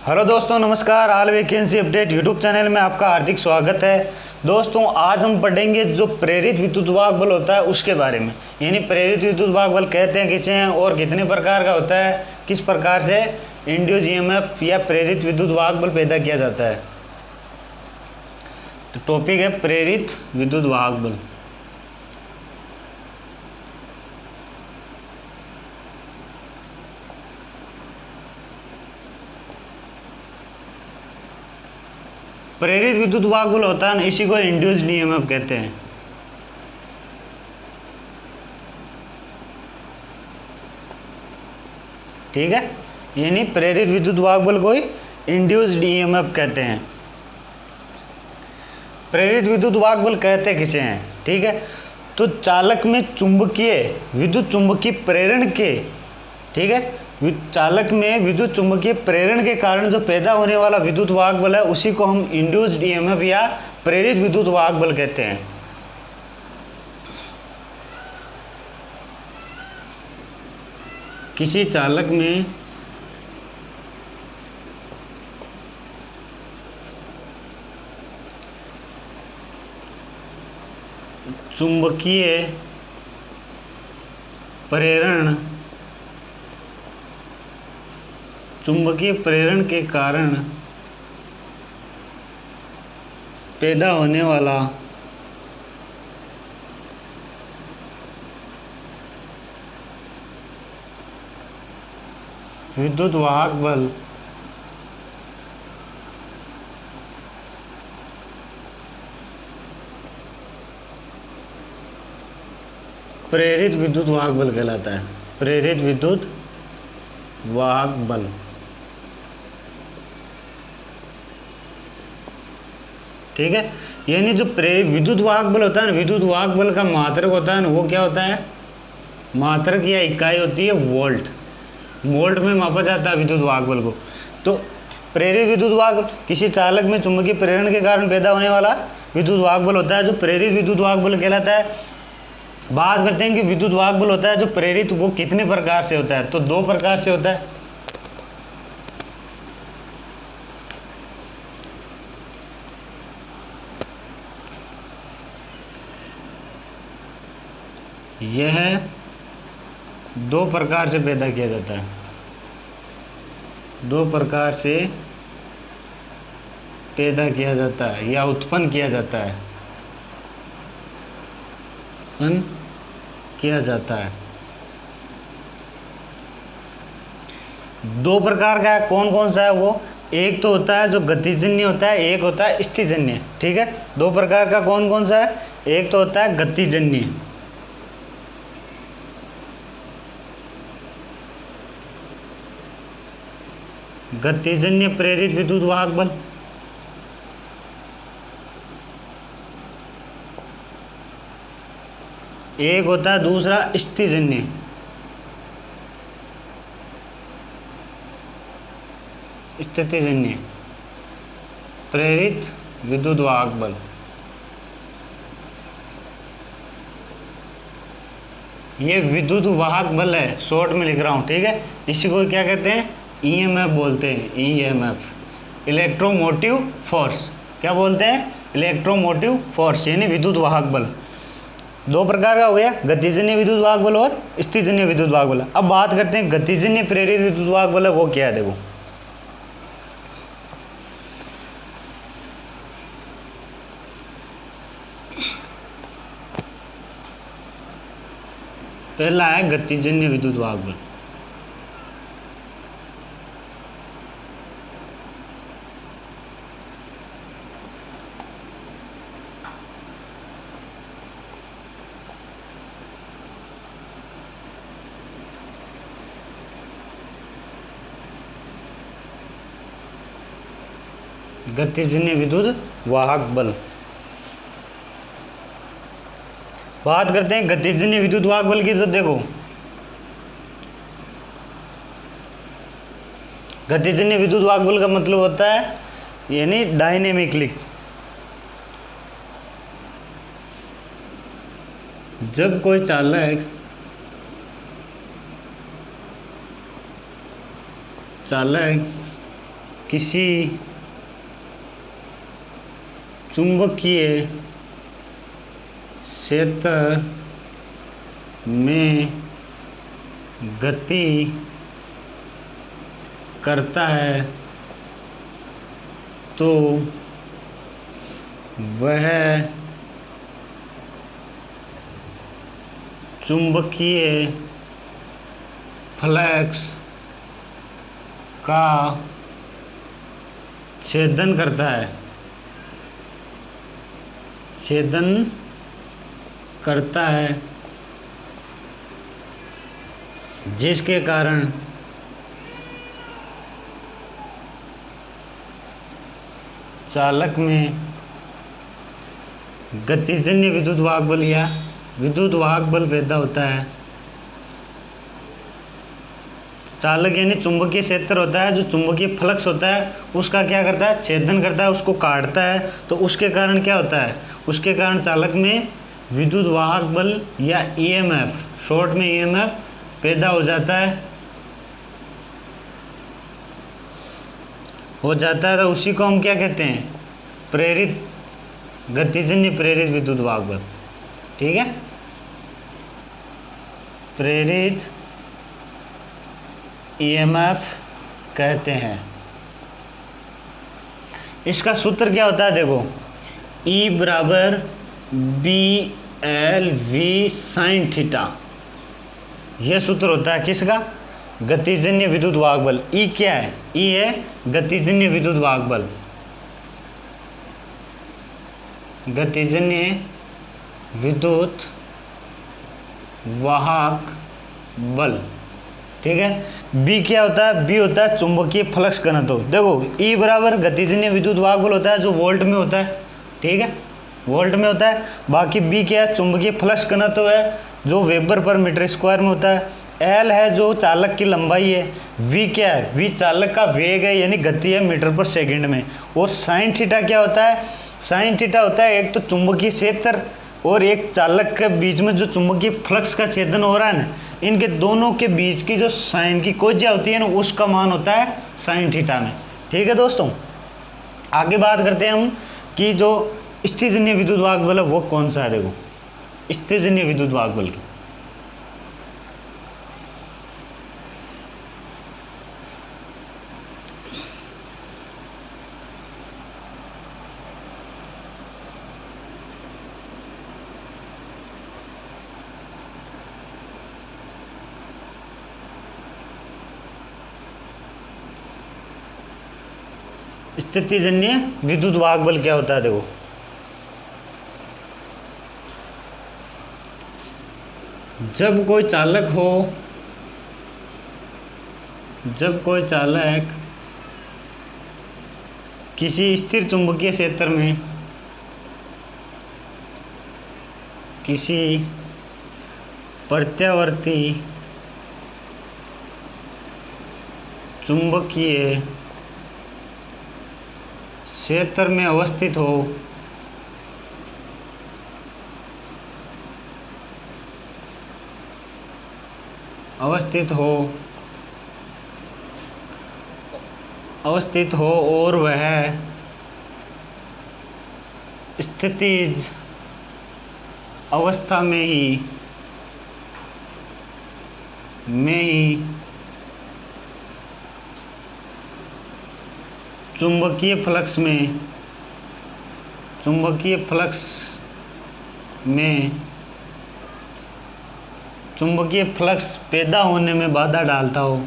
Hello दोस्तों, नमस्कार। All vacancy update YouTube channel में आपका हार्दिक स्वागत है। दोस्तों, आज हम पढ़ेंगे जो प्रेरित विद्युत वाहक बल होता है उसके बारे में। यानी प्रेरित विद्युत वाहक बल कहते हैं किसे हैं और कितने प्रकार का होता है, किस प्रकार से इंड्यूस ईएमएफ या प्रेरित विद्युत वाहक बल पैदा किया जाता है। तो टॉपिक है प्रेरित विद्युत वाहक बल। प्रेरित विद्युत वाहक बल होता है ना, इसी को इंड्यूस्ड ईएमएफ कहते हैं। ठीक है, यानी प्रेरित विद्युत वाहक बल को इंड्यूस्ड ईएमएफ कहते हैं। प्रेरित विद्युत वाहक बल कहते किसे हैं, ठीक है। तो चालक में चुंबकीय विद्युत चुंबकीय प्रेरण के, ठीक है, चालक में विद्युत चुंबकीय प्रेरण के कारण जो पैदा होने वाला विद्युत वाहक बल है उसी को हम इंड्यूस्ड ईएमएफ या प्रेरित विद्युत वाहक बल कहते हैं। किसी चालक में चुंबकीय प्रेरण के कारण पैदा होने वाला विद्युत वाहक बल प्रेरित विद्युत वाहक बल कहलाता है। प्रेरित विद्युत वाहक बल, ठीक है। यानी जो विद्युत वाहक बल होता है ना, विद्युत वाहक बल का मात्रक होता है ना, वो क्या होता है, मात्रक या इकाई होती है वोल्ट। वोल्ट में मापा जाता है विद्युत वाहक बल को। तो प्रेरित विद्युत वाहक किसी चालक में चुंबकीय प्रेरण के कारण पैदा होने वाला विद्युत वाहक बल होता है, जो प्रेरित विद्युत वाहक बल कहलाता है। बात करते हैं कि विद्युत वाहक बल होता है जो प्रेरित, वो कितने प्रकार से होता है। तो दो प्रकार से होता है। यह दो प्रकार से पैदा किया जाता है, दो प्रकार से पैदा किया जाता है या उत्पन्न किया जाता है, उत्पन्न किया जाता है। दो प्रकार का है, कौन कौन सा है वो। एक तो होता है जो गतिजन्य होता है, एक होता है स्थिजन्य, ठीक है। दो प्रकार का कौन कौन सा है, एक तो होता है गतिजन्य, गतिजन्य प्रेरित विद्युत वाहक बल, एक होता है दूसरा स्थिजन्य, स्थितिजन्य प्रेरित विद्युत वाहक बल। ये विद्युत वाहक बल है, शॉर्ट में लिख रहा हूँ, ठीक है। इसी को क्या कहते हैं, ईएमएफ बोलते हैं। EMF, electromotive force. क्या बोलते हैं, इलेक्ट्रोमोटिव फोर्स, यानी विद्युत वाहक बल। दो प्रकार का हो गया, गतिजन्य विद्युत वाहक बल और स्थितिजन्य विद्युत वाहक बल। अब बात करते हैं गतिजन्य प्रेरित विद्युत वाहक बल है, वो क्या है। देखो, पहला है गतिजन्य विद्युत वाहक बल। गतिजन्य विद्युत वाहक बल। बात करते हैं गतिजन्य विद्युत वाहक बल की। तो देखो, गतिजन्य विद्युत वाहक बल का मतलब होता है यानी डायनेमिकली, जब कोई चालक किसी चुंबकीय क्षेत्र में गति करता है तो वह चुंबकीय फ्लक्स का छेदन करता है, छेदन करता है, जिसके कारण चालक में गतिजन्य विद्युत वाहक बल या विद्युत वाहक बल पैदा होता है। चालक यानी चुंबकीय क्षेत्र होता है, जो चुंबकीय फ्लक्स होता है उसका क्या करता है, छेदन करता है, उसको काटता है। तो उसके कारण क्या होता है, उसके कारण चालक में विद्युत वाहक बल या ईएमएफ, शॉर्ट में ईएमएफ पैदा हो जाता है, तो उसी को हम क्या कहते हैं, प्रेरित, गतिजन्य प्रेरित विद्युत वाहक बल। ठीक है, प्रेरित ईएमएफ कहते हैं। इसका सूत्र क्या होता है, देखो, E बराबर BLV sin थीटा, यह सूत्र होता है किसका, गतिजन्य विद्युत वाहक बल। E क्या है, E है गतिजन्य विद्युत वाहक बल, गतिजन्य विद्युत वाहक बल। ठीक है, B क्या होता है, B होता है चुंबकीय फ्लक्स घनत्व। देखो E बराबर गतिजन्य विद्युत वाहक बल होता है जो वोल्ट में होता है। ठीक है, वोल्ट में होता है। बाकी B क्या है, चुंबकीय फ्लक्स घनत्व है जो वेबर पर मीटर स्क्वायर में होता है। L है जो चालक की लंबाई है। V क्या है, V चालक का वेग है यानी गति है मीटर पर सेकंड में। और साइन थीटा क्या होता है, साइन थीटा होता है एक तो चुंबकीय क्षेत्र और एक चालक के बीच में जो चुंबकीय फ्लक्स का छेदन हो रहा है ना, इनके दोनों के बीच की जो साइन की कोज्या होती है ना, उसका मान होता है साइन थीटा में। ठीक है दोस्तों, आगे बात करते हैं हम कि जो स्थितिजन्य विद्युत वाहक बल है वो कौन सा है। देखो स्थितिजन्य विद्युत वाहक बल की स्थितिजन्य विद्युत वाहक बल क्या होता है, देखो जब कोई चालक हो, जब कोई चालक किसी स्थिर चुंबकीय क्षेत्र में किसी प्रत्यावर्ती चुंबकीय क्षेत्र में अवस्थित हो, अवस्थित हो और वह स्थितिज अवस्था में ही चुंबकीय फ्लक्स पैदा होने में बाधा डालता हो,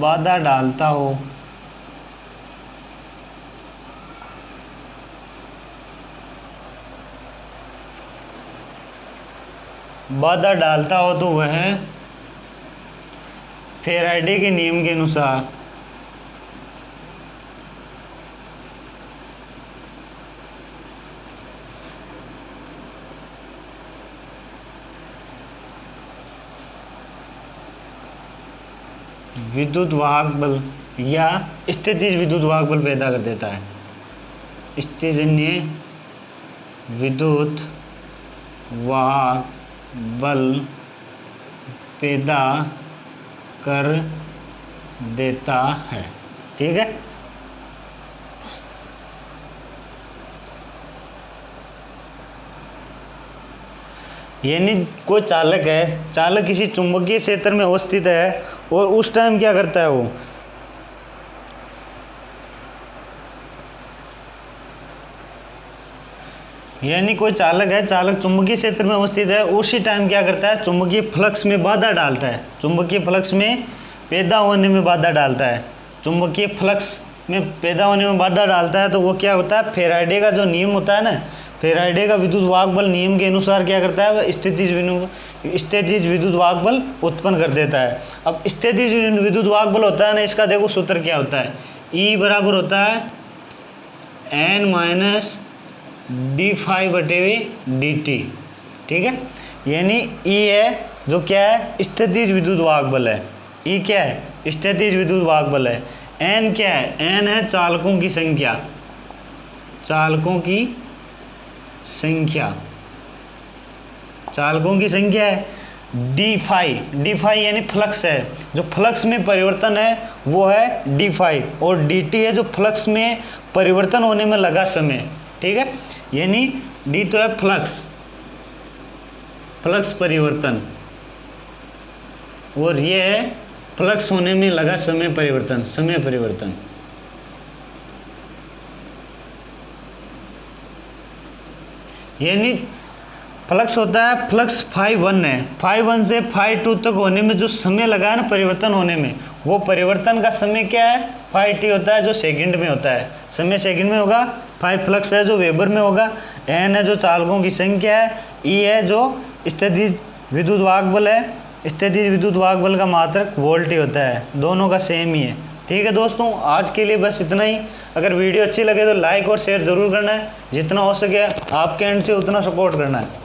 बाधा डालता हो तो वह फैराडे के नियम के अनुसार विद्युत वाहक बल या स्थितिज विद्युत वाहक बल पैदा कर देता है। स्थितिजन्य विद्युत वाहक बल पैदा कर देता है। ठीक है, यानी कोई चालक है, चालक किसी चुंबकीय क्षेत्र में अवस्थित है और उस टाइम क्या करता है वो, यानी कोई चालक है, चालक चुंबकीय क्षेत्र में अवस्थित है, उसी टाइम क्या करता है, चुंबकीय फ्लक्स में बाधा डालता है, चुंबकीय फ्लक्स में पैदा होने में बाधा डालता है, चुंबकीय फ्लक्स में पैदा होने में बाधा डालता है। तो वो क्या होता है, फैराडे का जो नियम होता है ना, फैराडे का विद्युत वाहक बल नियम के अनुसार क्या करता है, वह स्थितिज विद्युत वाहक बल उत्पन्न कर देता है। अब स्थितिज विद्युत वाहक बल होता है ना, इसका देखो सूत्र क्या होता है, E बराबर होता है N माइनस d∅/dt। ठीक है, यानी E है जो क्या है, स्थितिज विद्युत वाहक बल है, E क्या है, स्थितिज विद्युत वाहक बल है। N क्या है, N है चालकों की संख्या, चालकों की संख्या, चालकों की संख्या है। d∅ यानी फ्लक्स है, जो फ्लक्स में परिवर्तन है वो है d∅, और dt है जो फ्लक्स में परिवर्तन होने में लगा समय। ठीक है, यानी d तो है फ्लक्स, फ्लक्स परिवर्तन, और ये है फ्लक्स होने में लगा समय परिवर्तन, समय परिवर्तन। यानी फ्लक्स होता है, फ्लक्स ∅1 है, ∅1 से ∅2 तक होने में जो समय लगा है ना परिवर्तन होने में, वो परिवर्तन का समय क्या है, ∅t होता है जो सेकंड में होता है, समय सेकंड में होगा। ∅ फ्लक्स है जो वेबर में होगा, n है जो चालकों की संख्या है, E है जो स्थितिज विद्युत वाहक बल है, स्थितिज विद्युत वाहक बल का मात्रक वोल्ट ही होता है, दोनों का सेम ही है। ठीक है दोस्तों, आज के लिए बस इतना ही। अगर वीडियो अच्छी लगे तो लाइक और शेयर ज़रूर करना है, जितना हो सके आपके एंड से उतना सपोर्ट करना है।